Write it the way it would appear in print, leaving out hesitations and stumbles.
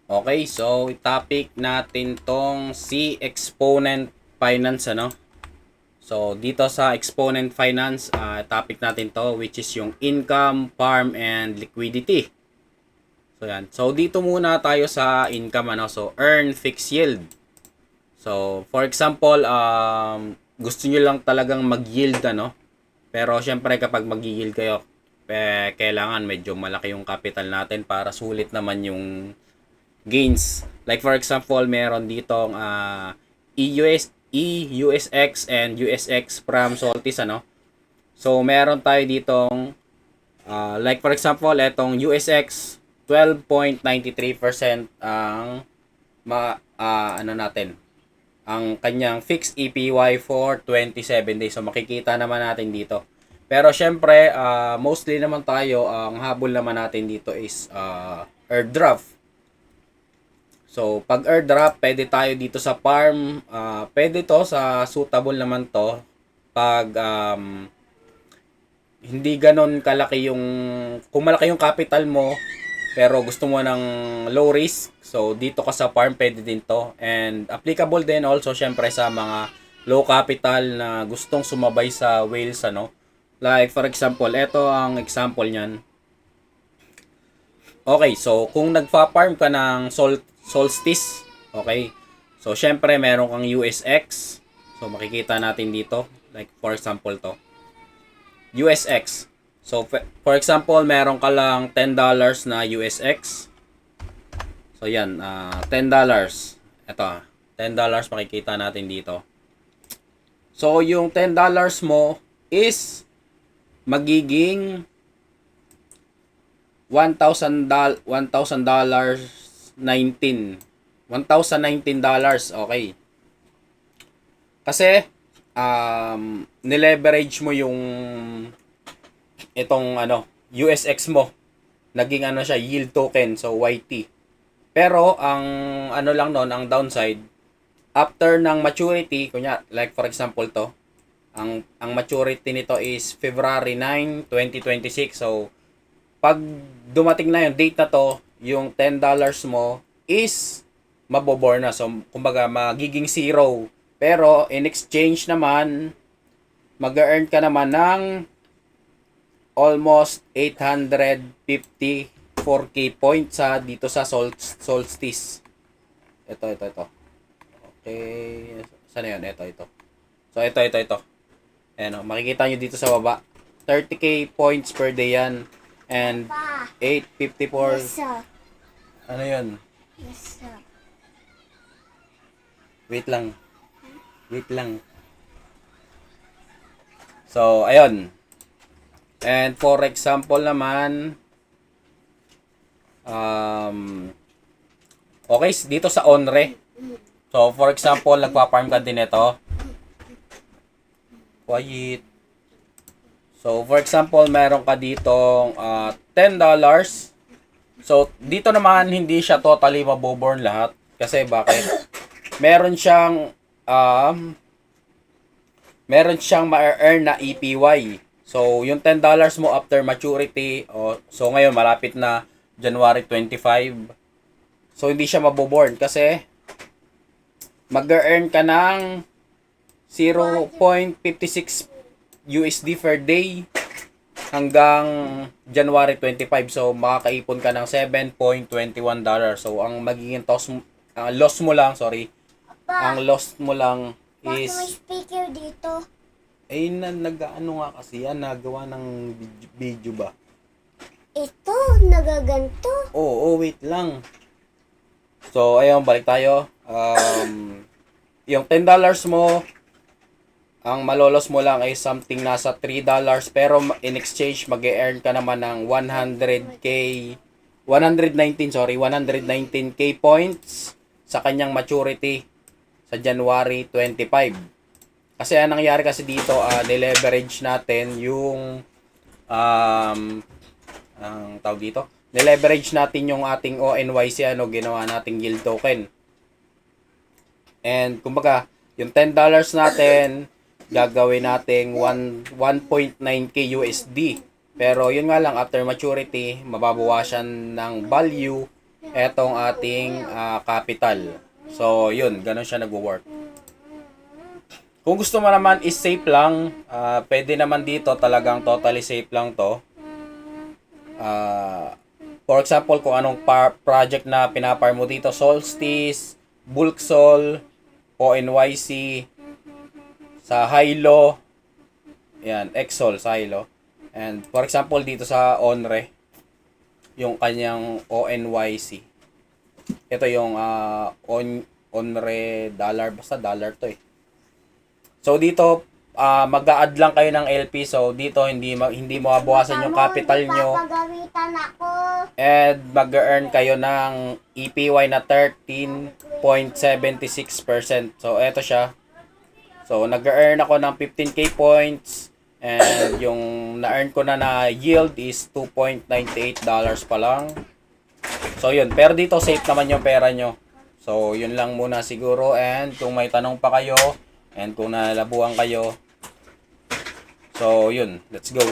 Okay, so topic natin tong si Exponent Finance, ano? So, dito sa Exponent Finance, topic natin to which is yung income, farm, and liquidity. So, yan. So, dito muna tayo sa income, ano? So, earn fixed yield. So, for example, gusto nyo lang talagang mag-yield, ano? Pero, syempre, kapag mag-yield kayo, kailangan medyo malaki yung capital natin para sulit naman yung gains. Like for example, meron ditong EUSX and USX from Soltis, ano. So meron tayo ditong like for example, etong USX 12.93% ang ano natin, ang kanyang fixed EPY for 27 days. So makikita naman natin dito. Pero syempre, mostly naman tayo, ang habol naman natin dito is airdrop. So, pag airdrop, pwede tayo dito sa farm. Pwede to sa suitable naman to. Pag hindi ganon kalaki yung, kung malaki yung capital mo, pero gusto mo ng low risk, so dito ka sa farm, pwede din to. And applicable din also, syempre, sa mga low capital na gustong sumabay sa whales, ano. Like, for example, ito ang example niyan. Okay, so kung nagfa-farm ka ng Solstice, okay, so syempre meron kang USX. So makikita natin dito, like for example to, USX. So for example, meron ka lang $10 na USX. So yan, $10. Ito, $10 makikita natin dito. So yung $10 mo is magiging $1,000 $1,019. Okay. Kasi nileverage mo yung itong ano, USX mo. Naging ano siya, yield token, so YT. Pero ang ano lang noon, ang downside, after ng maturity, kunya like for example to, ang maturity nito is February 9, 2026. So pag dumating na yung date na to, yung $10 mo is maboborn na. So, kumbaga, magiging zero. Pero, in exchange naman, mag-earn ka naman ng almost 854k points sa dito sa Solstice. Ito. Okay. Saan yun? Ito. So, ito. Ayan, makikita nyo dito sa baba. 30k points per day yan. And 854. Yes, sir. Ano yun? Yes, sir. Wait lang. So, ayun. And for example naman, okay, dito sa Onre. So, for example, nagpa-farm ka din ito. Quiet. So, for example, meron ka ditong $10. So, dito naman, hindi siya totally maboborn lahat. Kasi bakit? Meron siyang ma-earn na EPY. So, yung $10 mo after maturity, so ngayon, malapit na January 25. So, hindi siya maboborn kasi mag-earn ka ng 0.56 USD per day hanggang January 25. So, makakaipon ka ng $7.21. So, ang magiging loss mo lang, ang loss mo lang Bakit may is, speaker dito? nag-ano nga kasi yan, nagawa ng video ba? Ito, nagaganto. Oo, wait lang. So, ayun, balik tayo. Yung $10 mo, ang malolos mo lang ay something nasa $3, pero in exchange mag-e-earn ka naman ng 119k points sa kanyang maturity sa January 25. Kasi ang nangyari kasi dito, nileverage natin yung ang tawag dito, nileverage natin yung ating ONYC, ginawa nating yield token. And kumbaga, yung $10 natin, gagawin nating 1.9k USD. Pero yun nga lang, after maturity, mababawasan ng value etong ating capital. So, yun, ganun siya nag-work. Kung gusto mo naman is safe lang, pwede naman dito talagang totally safe lang to. For example, kung anong project na pinapar mo dito, Solstice, Bulksol, ONYC, sa Hilo, yan, Exol sa Hilo. And for example, dito sa Onre, yung kanyang ONYC. Ito yung Onre dollar, basta dollar to eh. So dito, mag-a-add lang kayo ng LP. So dito hindi mabawasan yung capital nyo. Papagamitan ako. And mag-earn kayo ng EPY na 13.76%. So eto siya. So nag-earn ako ng 15k points. And yung na-earn ko na yield is $2.98 pa lang. So yun, pero dito safe naman yung pera nyo. So yun lang muna siguro. And kung may tanong pa kayo, and kung nalabuhan kayo, so yun, let's go.